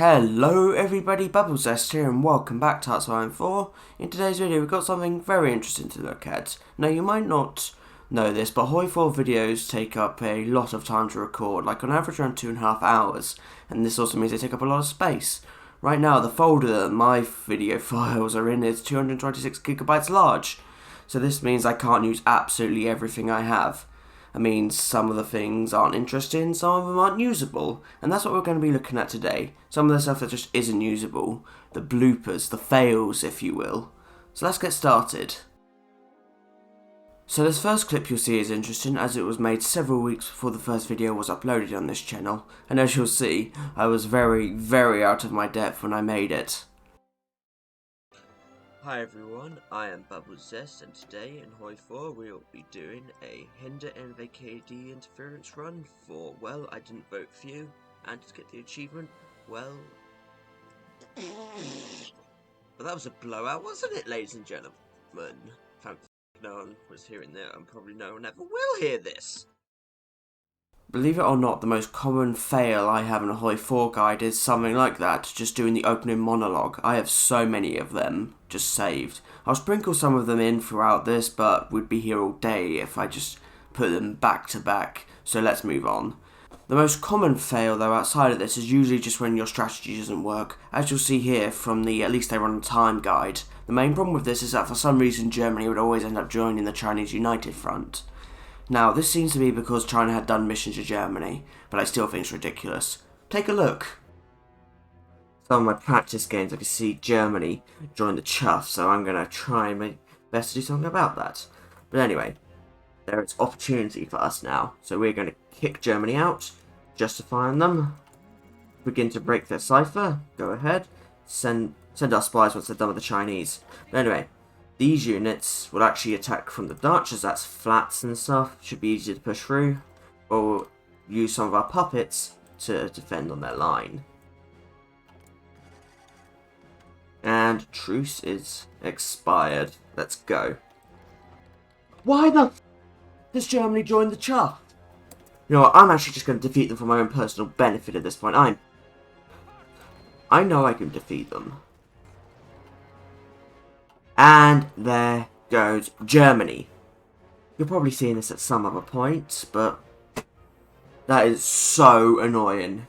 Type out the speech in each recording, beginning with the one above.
Hello everybody, BubblesZest here and welcome back to HOI4. In today's video we've got something very interesting to look at. Now you might not know this, but HOI4 videos take up a lot of time to record, like on average around 2.5 hours, and this also means they take up a lot of space. Right now the folder that my video files are in is 226 gigabytes large, so this means I can't use absolutely everything I have. I mean, some of the things aren't interesting, some of them aren't usable, and that's what we're going to be looking at today. Some of the stuff that just isn't usable, the bloopers, the fails, if you will. So let's get started. So this first clip you'll see is interesting, as it was made several weeks before the first video was uploaded on this channel, and as you'll see, I was very out of my depth when I made it. Hi everyone, I am BubblesZest, and today in HOI4 we'll be doing a Hinder MMXXII interference run for, well, I didn't vote for you, and to get the achievement, well... But that was a blowout, wasn't it, ladies and gentlemen? Thankfully no one was hearing that, and probably no one ever will hear this. Believe it or not, the most common fail I have in a HOI4 guide is something like that, just doing the opening monologue. I have so many of them just saved. I'll sprinkle some of them in throughout this, but we'd be here all day if I just put them back to back, so let's move on. The most common fail though outside of this is usually just when your strategy doesn't work, as you'll see here from the At Least They Run on Time guide. The main problem with this is that for some reason Germany would always end up joining the Chinese United Front. Now, this seems to be because China had done missions to Germany, but I still think it's ridiculous. Take a look. Some of my practice games I can see Germany join the chuff, so I'm going to try my best to do something about that. But anyway, there is opportunity for us now, so we're going to kick Germany out, justifying them, begin to break their cipher, go ahead, send our spies once they're done with the Chinese. But anyway, these units will actually attack from the Dutch, as that's flats and stuff, should be easy to push through, or we'll use some of our puppets to defend on their line. And truce is expired. Let's go. Why the f does Germany join the chuff? You know what, I'm actually just going to defeat them for my own personal benefit at this point. I know I can defeat them. And there goes Germany. You're probably seeing this at some other point, but that is so annoying.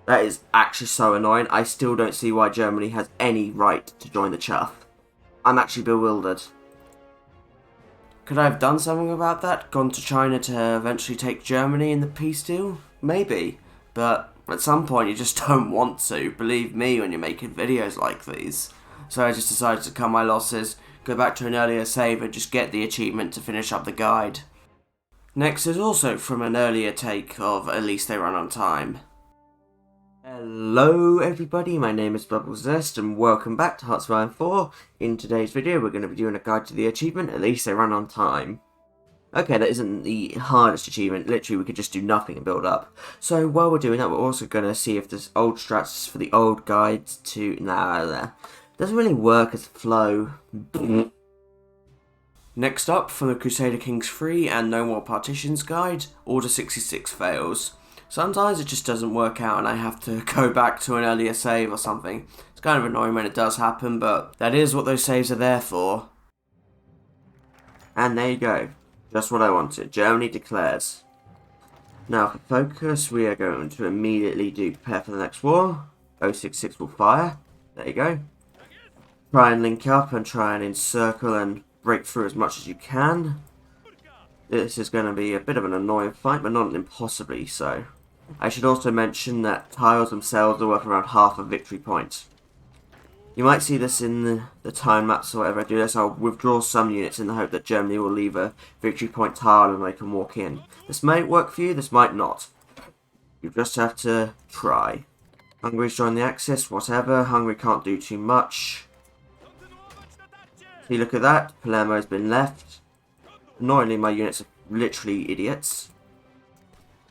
That is actually so annoying. I still don't see why Germany has any right to join the chuff. I'm actually bewildered. Could I have done something about that? Gone to China to eventually take Germany in the peace deal? Maybe. But at some point you just don't want to. Believe me when you're making videos like these. So I just decided to cut my losses, go back to an earlier save and just get the achievement to finish up the guide. Next is also from an earlier take of At Least They Run on Time. Hello everybody, my name is BubblesZest and welcome back to HOI4. In today's video we're going to be doing a guide to the achievement At Least They Run on Time. Okay, that isn't the hardest achievement, literally we could just do nothing and build up. So while we're doing that we're also going to see if there's old strats for the old guides to... doesn't really work as flow. Next up, from the Crusader Kings 3 and No More Partitions guide, Order 66 fails. Sometimes it just doesn't work out and I have to go back to an earlier save or something. It's kind of annoying when it does happen, but that is what those saves are there for. And there you go. Just what I wanted. Germany declares. Now for focus, we are going to immediately do prepare for the next war. 066 will fire. There you go. Try and link up and try and encircle and break through as much as you can. This is going to be a bit of an annoying fight, but not impossibly so. I should also mention that tiles themselves are worth around half a victory point. You might see this in the time maps or whatever I do this. I'll withdraw some units in the hope that Germany will leave a victory point tile and they can walk in. This may work for you, this might not. You just have to try. Hungary's joined the Axis, whatever. Hungary can't do too much. See, look at that. Palermo has been left. Annoyingly, my units are literally idiots.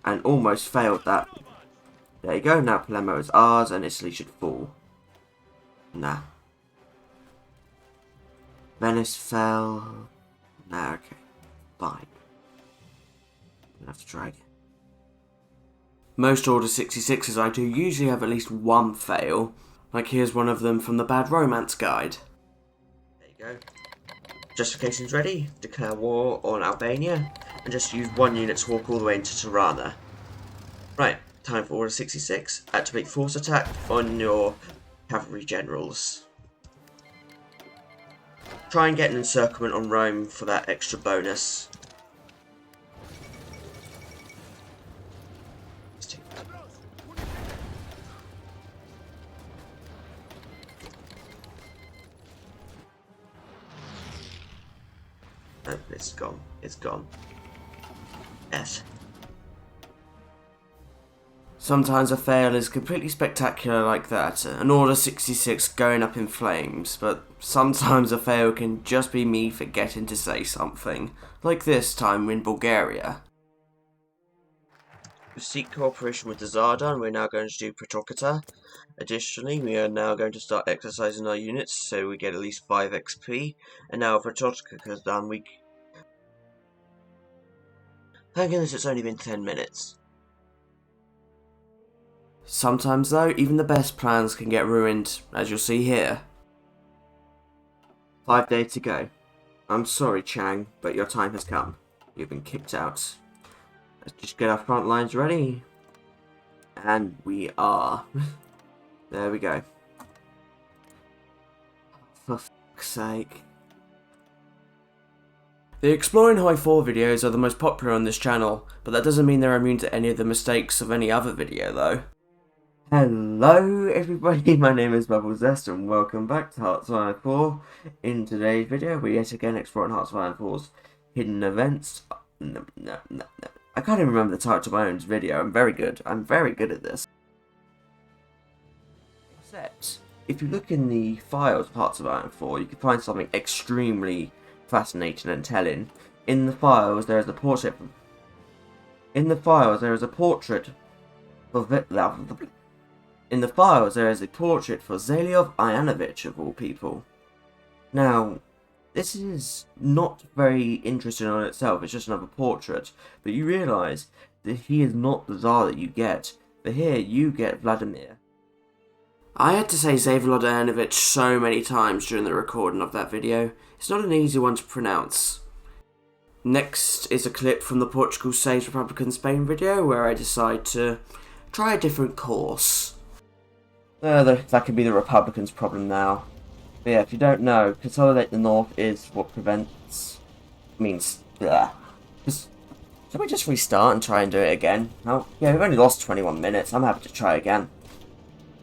And almost failed that. There you go. Now Palermo is ours and Italy should fall. Nah. Venice fell. Nah, okay. Fine. I'll have to try again. Most Order 66s I do usually have at least one fail, like here's one of them from the Bad Romance Guide. There you go. Justification's ready, declare war on Albania, and just use one unit to walk all the way into Tirana. Right, time for Order 66, activate force attack on your cavalry generals. Try and get an encirclement on Rome for that extra bonus. Oh, it's gone. It's gone. Yes. Sometimes a fail is completely spectacular like that, an Order 66 going up in flames, but sometimes a fail can just be me forgetting to say something, like this time in Bulgaria. We seek cooperation with the Zarda, and we're now going to do Protokata. Additionally, we are now going to start exercising our units, so we get at least 5 XP, and now Protokata is done, thank goodness it's only been 10 minutes. Sometimes though, even the best plans can get ruined, as you'll see here. 5 days to go. I'm sorry, Chang, but your time has come. You've been kicked out. Let's just get our front lines ready. And we are. There we go. For fuck's sake. The Exploring HOI4 videos are the most popular on this channel, but that doesn't mean they're immune to any of the mistakes of any other video though. Hello everybody, my name is BubbleZest and welcome back to Hearts of Iron 4. In today's video, we're yet again exploring Hearts of Iron 4's hidden events. No. I can't even remember the title of my own video. I'm very good at this. Except, if you look in the files of Hearts of Iron 4, you can find something extremely fascinating and telling. In the files, there is a portrait. In the files, there is a portrait for Zaliov Ionovich, of all people. Now, this is not very interesting on itself, it's just another portrait, but you realise that he is not the Tsar that you get, for here you get Vladimir. I had to say Zavalod Ionovich so many times during the recording of that video, it's not an easy one to pronounce. Next is a clip from the Portugal Saves Republican Spain video where I decide to try a different course. That could be the Republicans' problem now. But yeah, if you don't know, consolidate the North is what prevents... Just, can we just restart and try and do it again? Oh, yeah, we've only lost 21 minutes. I'm happy to try again.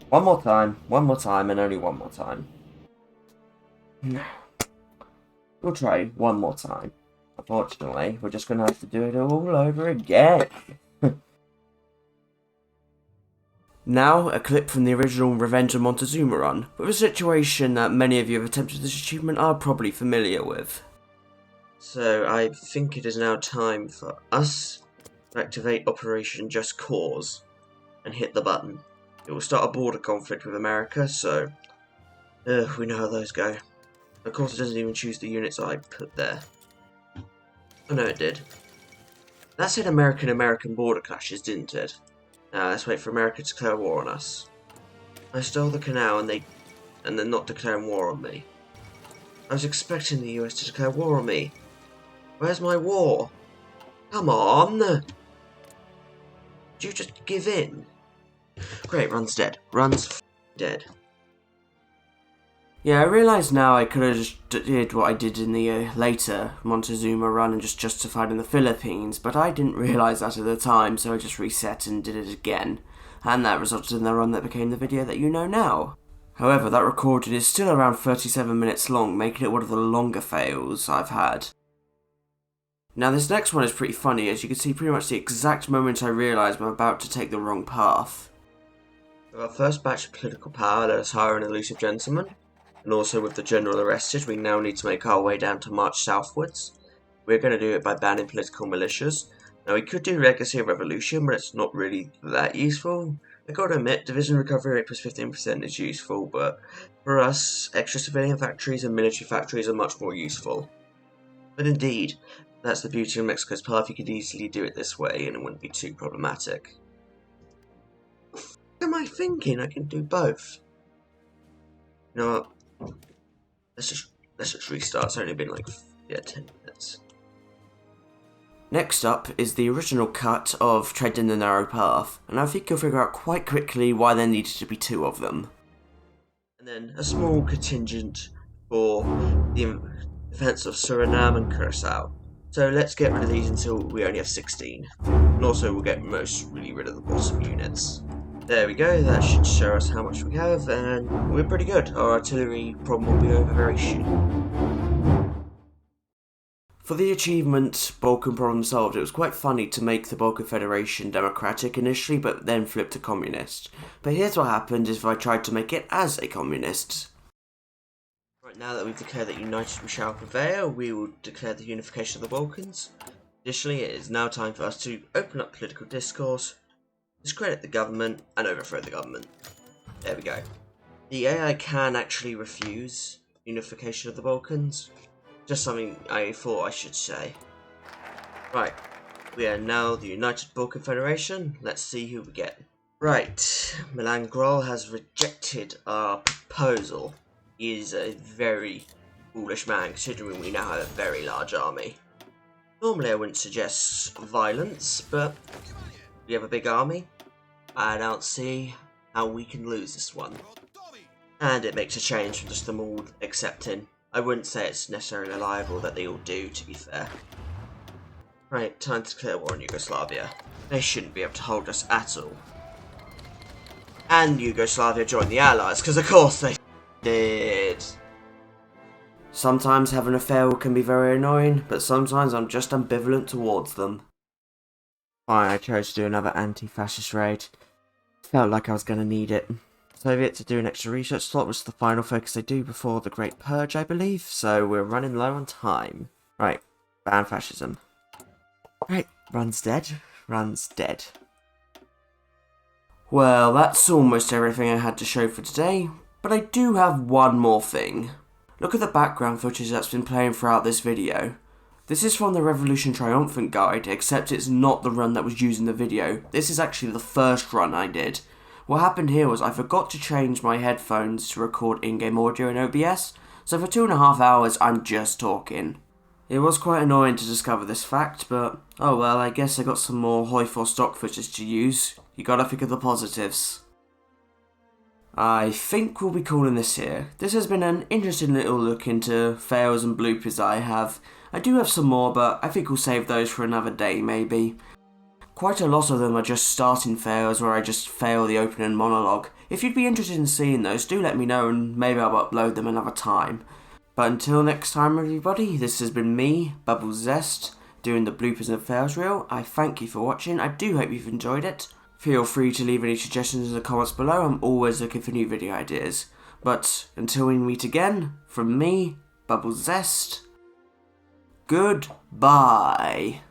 One more time, and only one more time. We'll try one more time. Unfortunately, we're just going to have to do it all over again. Now, a clip from the original Revenge of Montezuma run, with a situation that many of you have attempted this achievement are probably familiar with. So, I think it is now time for us to activate Operation Just Cause, and hit the button. It will start a border conflict with America, so we know how those go. Of course, it doesn't even choose the units I put there. Oh no, it did. That said American border clashes, didn't it? Now let's wait for America to declare war on us. I stole the canal and they're not declaring war on me. I was expecting the US to declare war on me. Where's my war? Come on! Did you just give in? Great, Run's dead. Run's dead. Yeah, I realise now I could have just did what I did in the later Montezuma run and just justified in the Philippines, but I didn't realise that at the time, so I just reset and did it again. And that resulted in the run that became the video that you know now. However, that recording is still around 37 minutes long, making it one of the longer fails I've had. Now this next one is pretty funny, as you can see pretty much the exact moment I realise I'm about to take the wrong path. With our first batch of political power, let us hire an elusive gentleman. And also with the general arrested, we now need to make our way down to march southwards. We're going to do it by banning political militias. Now we could do Legacy of Revolution, but it's not really that useful. I gotta admit, division recovery rate plus 15% is useful, but for us, extra civilian factories and military factories are much more useful. But indeed, that's the beauty of Mexico's path, you could easily do it this way and it wouldn't be too problematic. What am I thinking? I can do both. You know what? Let's just restart. It's only been like 10 minutes. Next up is the original cut of Treading the Narrow Path, and I think you'll figure out quite quickly why there needed to be 2 of them. And then a small contingent for the defense of Suriname and Curacao. So let's get rid of these until we only have 16. And also we'll get really rid of the bottom units. There we go, that should show us how much we have, and we're pretty good. Our artillery problem will be over very soon. For the achievement Balkan problem solved, it was quite funny to make the Balkan Federation democratic initially, but then flip to communist. But here's what happened if I tried to make it as a communist. Right, now that we've declared that united we shall prevail, we will declare the unification of the Balkans. Additionally, it is now time for us to open up political discourse, discredit the government, and overthrow the government. There we go. The AI can actually refuse unification of the Balkans. Just something I thought I should say. Right, we are now the United Balkan Federation. Let's see who we get. Right, Milan Grol has rejected our proposal. He is a very foolish man, considering we now have a very large army. Normally I wouldn't suggest violence, but we have a big army. I don't see how we can lose this one. And it makes a change from just them all accepting. I wouldn't say it's necessarily reliable that they all do, to be fair. Right, time to declare war on Yugoslavia. They shouldn't be able to hold us at all. And Yugoslavia joined the Allies, because of course they did. Sometimes having a fail can be very annoying, but sometimes I'm just ambivalent towards them. Fine, I chose to do another anti-fascist raid. Felt like I was going to need it. Soviet to do an extra research slot was the final focus they do before the Great Purge, I believe, so we're running low on time. Right, ban fascism. Right, run's dead. Run's dead. Well, that's almost everything I had to show for today, but I do have one more thing. Look at the background footage that's been playing throughout this video. This is from the Revolution Triumphant guide, except it's not the run that was used in the video. This is actually the first run I did. What happened here was I forgot to change my headphones to record in-game audio in OBS, so for 2.5 hours I'm just talking. It was quite annoying to discover this fact, but oh well, I guess I got some more HOI4 stock footage to use. You gotta think of the positives. I think we'll be calling this here. This has been an interesting little look into fails and bloopers I have. I do have some more, but I think we'll save those for another day maybe. Quite a lot of them are just starting fails where I just fail the opening monologue. If you'd be interested in seeing those, do let me know and maybe I'll upload them another time. But until next time everybody, this has been me, Bubble Zest, doing the bloopers and fails reel. I thank you for watching, I do hope you've enjoyed it. Feel free to leave any suggestions in the comments below, I'm always looking for new video ideas. But until we meet again, from me, Bubble Zest, goodbye.